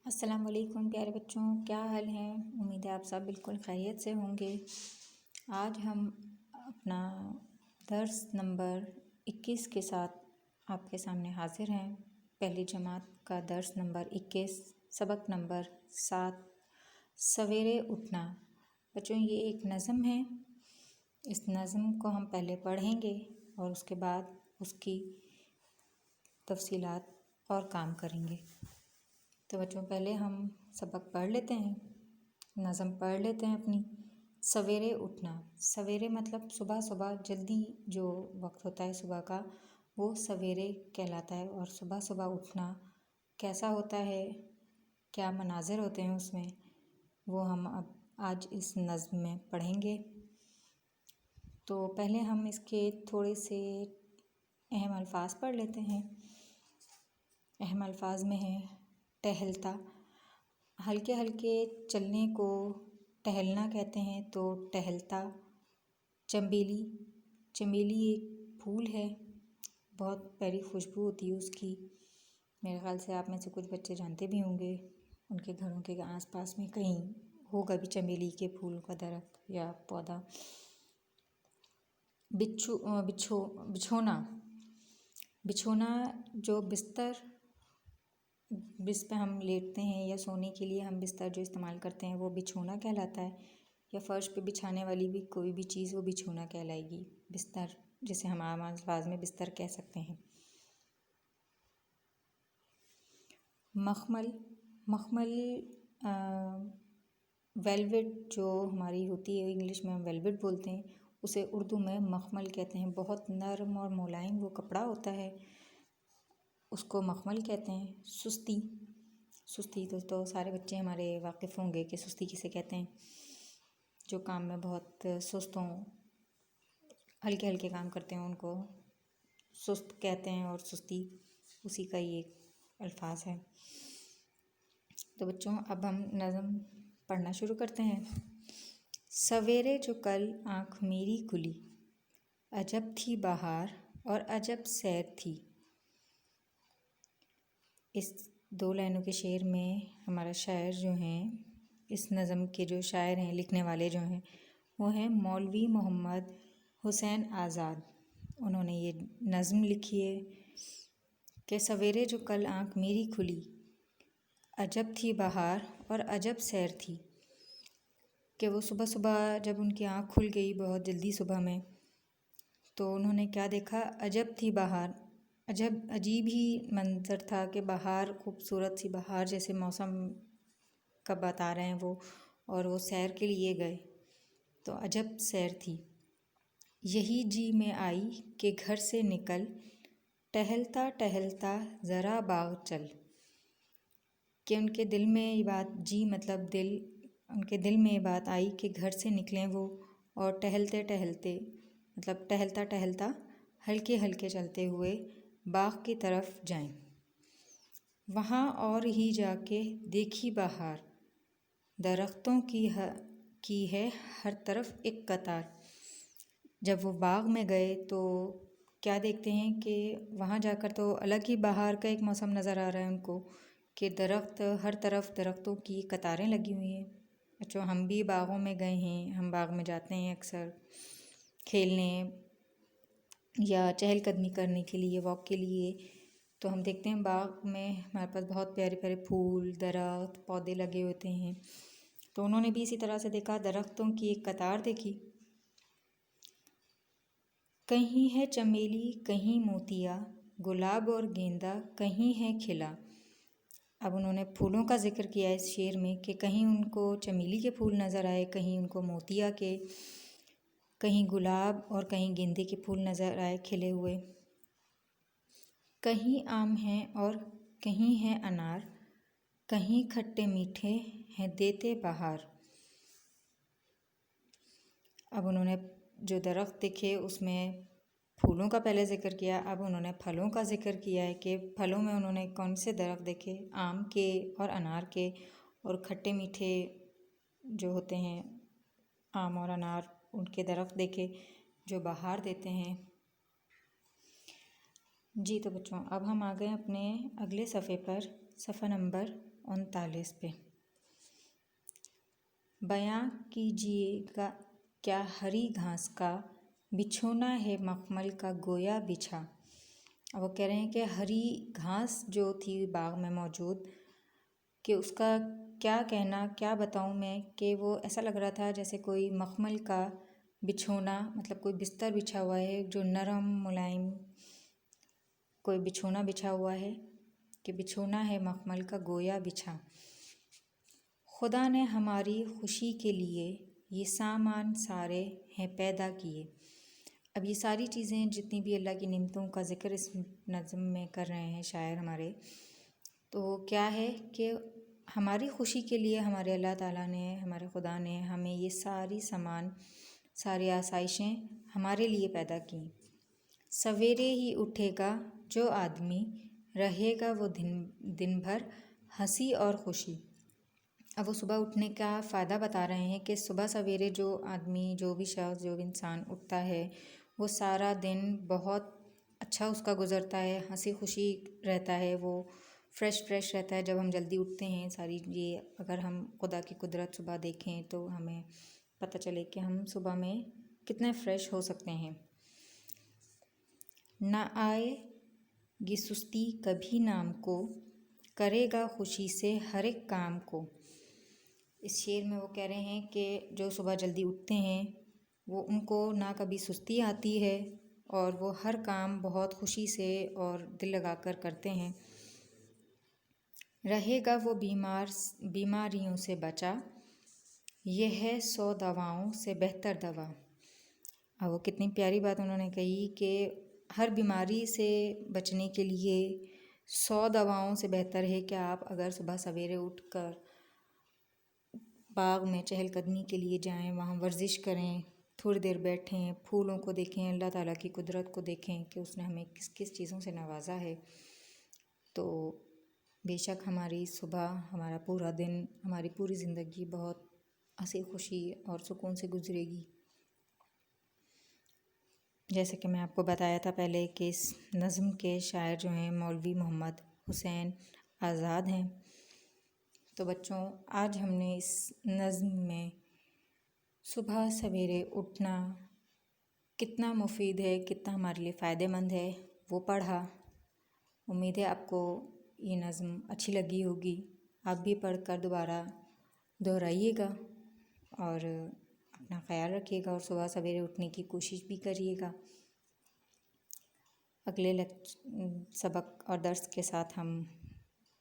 अस्सलाम वालेकुम प्यारे बच्चों, क्या हाल है। उम्मीद है आप सब बिल्कुल खैरियत से होंगे। आज हम अपना दर्स नंबर 21 के साथ आपके सामने हाजिर हैं। पहली जमात का दर्स नंबर 21, सबक नंबर 7, सवेरे उठना। बच्चों, ये एक नज़म है। इस नज़म को हम पहले पढ़ेंगे और उसके बाद उसकी तफसीलात और काम करेंगे। तो बच्चों, पहले हम सबक पढ़ लेते हैं, नज़म पढ़ लेते हैं अपनी। सवेरे उठना, सवेरे मतलब सुबह सुबह जल्दी जो वक्त होता है सुबह का, वो सवेरे कहलाता है। और सुबह सुबह उठना कैसा होता है, क्या मनाजिर होते हैं उसमें, वो हम अब आज इस नज़म में पढ़ेंगे। तो पहले हम इसके थोड़े से अहम अल्फाज पढ़ लेते हैं। अहम अल्फाज में है टहलता। हल्के हल्के चलने को टहलना कहते हैं, तो टहलता। चमेली, चमेली एक फूल है, बहुत प्यारी खुशबू होती है उसकी। मेरे ख़्याल से आप में से कुछ बच्चे जानते भी होंगे, उनके घरों के आसपास में कहीं होगा भी चमेली के फूल का दरख्त या पौधा। बिछोना, बिछोना जो बिस्तर जिस पे हम लेटते हैं या सोने के लिए हम बिस्तर जो इस्तेमाल करते हैं वो बिछोना कहलाता है। या फर्श पे बिछाने वाली भी कोई भी चीज़ वो बिछोना कहलाएगी। बिस्तर जिसे हम आम अल्फाज में बिस्तर कह सकते हैं। मखमल, मखमल वेलवेट जो हमारी होती है, इंग्लिश में हम वेलवेट बोलते हैं, उसे उर्दू में मखमल कहते हैं। बहुत नरम और मुलायम वो कपड़ा होता है, उसको मखमल कहते हैं। सुस्ती, सुस्ती तो सारे बच्चे हमारे वाकिफ़ होंगे कि सुस्ती किसे कहते हैं। जो काम में बहुत सुस्त हों, हल्के हल्के काम करते हैं, उनको सुस्त कहते हैं। और सुस्ती उसी का ही एक अल्फाज है। तो बच्चों, अब हम नज़म पढ़ना शुरू करते हैं। सवेरे जो कल आँख मेरी खुली, अजब थी बहार और अजब सैर थी। इस 2 लाइनों के शेर में हमारा शायर जो हैं, इस नज़म के जो शायर हैं, लिखने वाले जो हैं, वो हैं मौलवी मोहम्मद हुसैन आज़ाद। उन्होंने ये नज़म लिखी है कि सवेरे जो कल आँख मेरी खुली, अजब थी बहार और अजब सैर थी। कि वो सुबह सुबह जब उनकी आँख खुल गई बहुत जल्दी सुबह में, तो उन्होंने क्या देखा, अजब थी बहार। अजीब ही मंज़र था कि बहार, खूबसूरत सी बहार जैसे मौसम का बता रहे हैं वो, और वो सैर के लिए गए तो अजब सैर थी। यही जी में आई कि घर से निकल, टहलता टहलता ज़रा बाग चल। कि उनके दिल में ये बात, जी मतलब दिल, उनके दिल में ये बात आई कि घर से निकलें वो, और टहलते टहलते मतलब टहलता टहलता हल्के हल्के चलते हुए बाग की तरफ जाएं। वहाँ और ही जाके देखी बहार, दरख्तों की है हर तरफ एक कतार। जब वो बाग में गए तो क्या देखते हैं कि वहाँ जाकर तो अलग ही बहार का एक मौसम नज़र आ रहा है उनको, कि दरख्त हर तरफ दरख्तों की कतारें लगी हुई हैं। बच्चों, हम भी बागों में गए हैं, हम बाग में जाते हैं अक्सर खेलने या चहलकदमी करने के लिए, वॉक के लिए। तो हम देखते हैं बाग में हमारे पास बहुत प्यारे प्यारे फूल, दरख्त, पौधे लगे होते हैं। तो उन्होंने भी इसी तरह से देखा, दरख्तों की एक कतार देखी। कहीं है चमेली कहीं मोतिया, गुलाब और गेंदा कहीं है खिला। अब उन्होंने फूलों का जिक्र किया इस शेर में कि कहीं उनको चमेली के फूल नज़र आए, कहीं उनको मोतिया के, कहीं गुलाब और कहीं गेंदे के फूल नज़र आए खिले हुए। कहीं आम हैं और कहीं हैं अनार, कहीं खट्टे मीठे हैं देते बहार। अब उन्होंने जो दरख्त देखे उसमें फूलों का पहले ज़िक्र किया, अब उन्होंने फलों का ज़िक्र किया है कि फलों में उन्होंने कौन से दरख्त देखे, आम के और अनार के। और खट्टे मीठे जो होते हैं आम और अनार, उनके दरख्त देखे जो बहार देते हैं। जी तो बच्चों, अब हम आ गए अपने अगले सफ़े पर, सफ़ा नंबर 39 पे। बयां कीजिएगा क्या हरी घास का बिछोना है मखमल का गोया बिछा। अब वो कह रहे हैं कि हरी घास जो थी बाग में मौजूद, कि उसका क्या कहना, क्या बताऊं मैं, कि वो ऐसा लग रहा था जैसे कोई मखमल का बिछोना, मतलब कोई बिस्तर बिछा हुआ है जो नरम मुलायम, कोई बिछोना बिछा हुआ है, कि बिछोना है मखमल का गोया बिछा। खुदा ने हमारी खुशी के लिए ये सामान सारे हैं पैदा किए। अब ये सारी चीज़ें जितनी भी अल्लाह की नेमतों का ज़िक्र इस नज़म में कर रहे हैं शायर हमारे, तो क्या है कि हमारी खुशी के लिए हमारे अल्लाह ताला ने, हमारे खुदा ने हमें ये सारी सामान, सारी आसाइशें हमारे लिए पैदा की। सवेरे ही उठेगा जो आदमी, रहेगा वो दिन भर हंसी और खुशी। अब वो सुबह उठने का फ़ायदा बता रहे हैं कि सुबह सवेरे जो आदमी, जो भी शख्स, जो भी इंसान उठता है, वो सारा दिन बहुत अच्छा उसका गुज़रता है, हंसी खुशी रहता है, वो फ्रेश रहता है। जब हम जल्दी उठते हैं, सारी ये अगर हम खुदा की कुदरत सुबह देखें तो हमें पता चले कि हम सुबह में कितने फ्रेश हो सकते हैं। ना आएगी सुस्ती कभी नाम को, करेगा खुशी से हर एक काम को। इस शेर में वो कह रहे हैं कि जो सुबह जल्दी उठते हैं वो, उनको ना कभी सुस्ती आती है और वो हर काम बहुत खुशी से और दिल लगाकर करते हैं। रहेगा वो बीमारियों से बचा, यह है 100 दवाओं से बेहतर दवा। अब वो कितनी प्यारी बात उन्होंने कही कि हर बीमारी से बचने के लिए 100 दवाओं से बेहतर है कि आप अगर सुबह सवेरे उठकर बाग में चहलकदमी के लिए जाएं, वहाँ वर्जिश करें, थोड़ी देर बैठें, फूलों को देखें, अल्लाह ताला की कुदरत को देखें कि उसने हमें किस किस चीज़ों से नवाजा है, तो बेशक हमारी सुबह, हमारा पूरा दिन, हमारी पूरी ज़िंदगी बहुत हंसी खुशी और सुकून से गुजरेगी। जैसे कि मैं आपको बताया था पहले कि इस नज़म के शायर जो हैं मौलवी मोहम्मद हुसैन आज़ाद हैं। तो बच्चों, आज हमने इस नज़म में सुबह सवेरे उठना कितना मुफीद है, कितना हमारे लिए फ़ायदेमंद है, वो पढ़ा। उम्मीद है आपको ये नज़म अच्छी लगी होगी। आप भी पढ़कर दोबारा दोहराइएगा और अपना ख्याल रखिएगा और सुबह सवेरे उठने की कोशिश भी करिएगा। अगले सबक और दर्स के साथ हम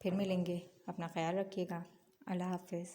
फिर मिलेंगे। अपना ख्याल रखिएगा। अल्लाह हाफ़िज़।